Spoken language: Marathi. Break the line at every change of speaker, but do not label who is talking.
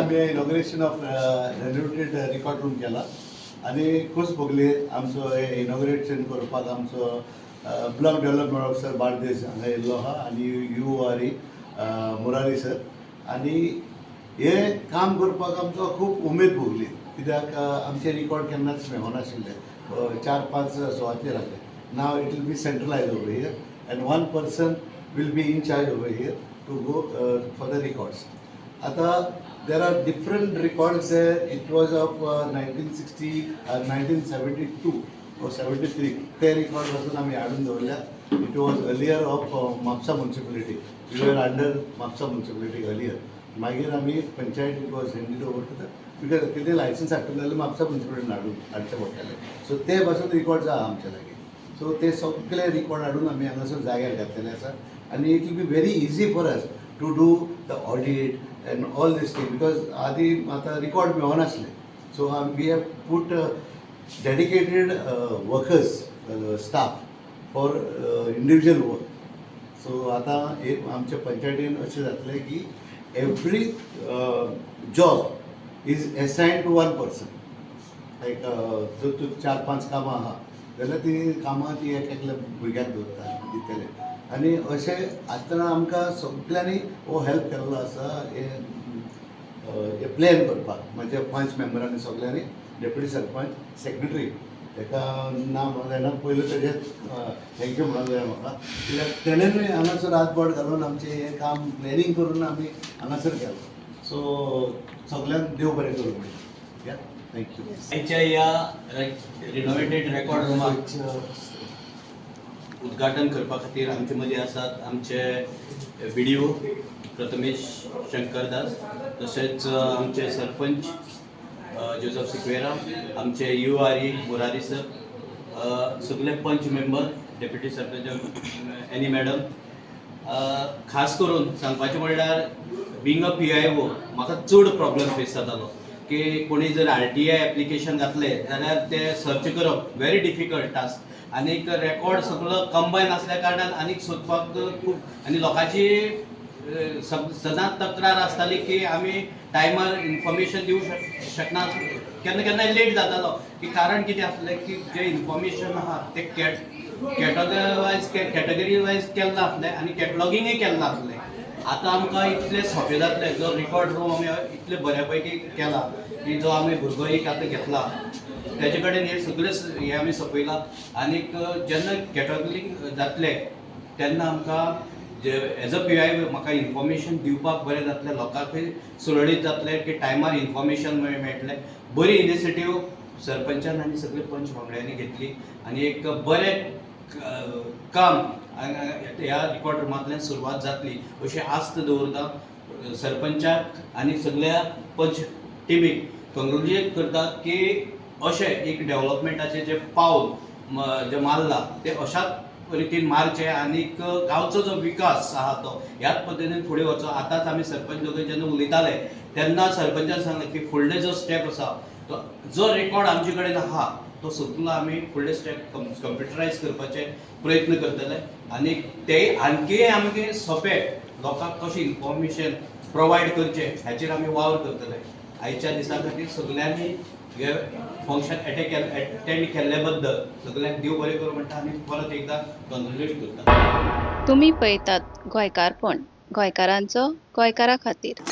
आम्ही inauguration of renovated record room केला आणि खूश भोगली आमचो इनॉग्रेशन करपाक आमचो ब्लॉक डेव्हलपमेंट ऑफिसर बार्देस हांगा येयल्लो आहा आनी URE मुरारी सर आनी हे काम करपाक आमकां खूब उमेद भोगली कित्याक आमचे रिकॉर्ड केन्नाच मेळनाशिल्ले 4-5 सुवातेर आहले. Now it will be centralise over here and one person will be in charge over here to go for the records. आता there are different records there. It was of 1960, 1972 or 73. ते record पासून आम्ही हाडून दवरल्या. It was earlier of Mapusa municipality. We were under Mapusa municipality earlier. मागीर आम्ही panchayat it was handed over to the because कितें लायसन्स हाडटले जाल्यार म्हापसा municipality हाडचें पडटलें. So ते पासून records आहा आमचे लागीं. So ते सगळे record हाडून आमी हांगासर जाग्यार घातलेले आसा आनी it will be very easy for us to do the audit and all this thing because आदी आता record मेळनासले. So we have put dedicated workers, staff for individual work. So आता आमच्या पंचायतीन अशें जातलें की every job is assigned to one person. Like जर तूं 4-5 कामां आहा जाल्यार ती कामां ती एकल्या भुरग्याक दवरता दितले आनी अशें आसतना आमकां सगळ्यांनी हो हेल्प केल्लो आसा हे प्लॅन करपाक म्हणजे 5 मेंबरांनी सगळ्यांनी डेप्युटी सरपंच सेक्रेटरी ताका नांव म्हणूंक जायना पयलीं तेजें थँक्यू म्हणूंक जाय म्हाका कित्याक तेणेंय हांगासर रातभर घालून आमचें हें काम प्लॅनिंग करून आमी हांगासर केलें. सो सगळ्यांक देव बरें करूं म्हणटा. थँक्यू.
आयच्या ह्या रिनोवेटेड रेकॉर्ड रूमाक उद्घाटन करपा खातीर आमचे मदीं आसात आमचे BDO प्रथमेश शंकरदास, तशेंच आमचे सरपंच जोसेफ सिक्वेरा, आमचे URE मुरारी सर, सगळे पंच member, deputy sarpanch any madam. खास करून सांगपाचें म्हणल्यार बींग अ PIO म्हाका चड प्रॉब्लेम फेस जातालो की कोणी जर RTI एप्लिकेशन घातलें जाल्यार तें सर्च करप व्हेरी डिफिकल्ट टास्क आनीक रेकॉर्ड सगळो कंबायन आसल्या कारणान आनीक सोदपाक खूब आनी लोकांची सदांच तक्रार आसताली की आमी टायमार इन्फॉर्मेशन दिवंक शकना, केन्ना केन्नाय लेट जातालो की कारण कितें आसलें की जें इन्फॉर्मेशन आहा तें कॅटेगरी वायज केल्लें आसलें आनी कॅटलॉगिंगूय केल्लें आसलें. आतां आमकां इतलें सोंपें जातलें जो रिकॉर्ड रूम आमी इतलें बऱ्या पैकी केला की जो आमी भुरगो एक आतां घेतला तेजे कडेन हे सगळे हे आमी सोंपयला आनीक जेन्ना कॅटलॉगिंग जातलें तेन्ना आमकां जे एज अ PIO म्हाका इन्फॉर्मेशन दिवपाक बरें जातलें, लोकांकूय सुरळीत जातलें की टायमार इन्फॉर्मेशन मेळटलें. बरी इनिशिएटीव सरपंचान आनी सगळे पंच वांगड्यांनी घेतली आनी एक बरें काम ह्या रिकॉर्ड रुमांतल्यान सुरवात जातली अशी आस्त दवरता. सरपंचाक आनी सगळ्या पंच टिमीक कॉंग्रेच्युलेट करता की अशें एक डेव्हलपमेंटाचें जें पावल जें मारलां तें अशाच रितीन मारचें आनीक गांवचो जो विकास आहा तो ह्याच पद्दतीन फुडें वचो. आतांच आमी सरपंच दोगूय जेन्ना उलयताले तेन्ना सरपंचान सांगलें की फुडले जो स्टेप आसा तो जो रेकॉर्ड आमचे कडेन आहा तो सगळो आमी फुडले स्टेप कंप्युटरायज करपाचे प्रयत्न करतले आनीक ते आणखी आमगे सोंपें लोकांक कशें इन्फॉर्मेशन प्रोवायड करचें हाचेर आमी वावर करतले. आयच्या दिसा खातीर सगळ्यांनी हे फंक्शन अटेंड केल्ले बद्दल सगळ्यांक देव बरें करूं म्हणटा आनी परत एकदां कॉंग्रेच्युलेट करता.
तुम्ही पळयतात गोंयकारपण, गोंयकारांचो गोंयकारा खातीर.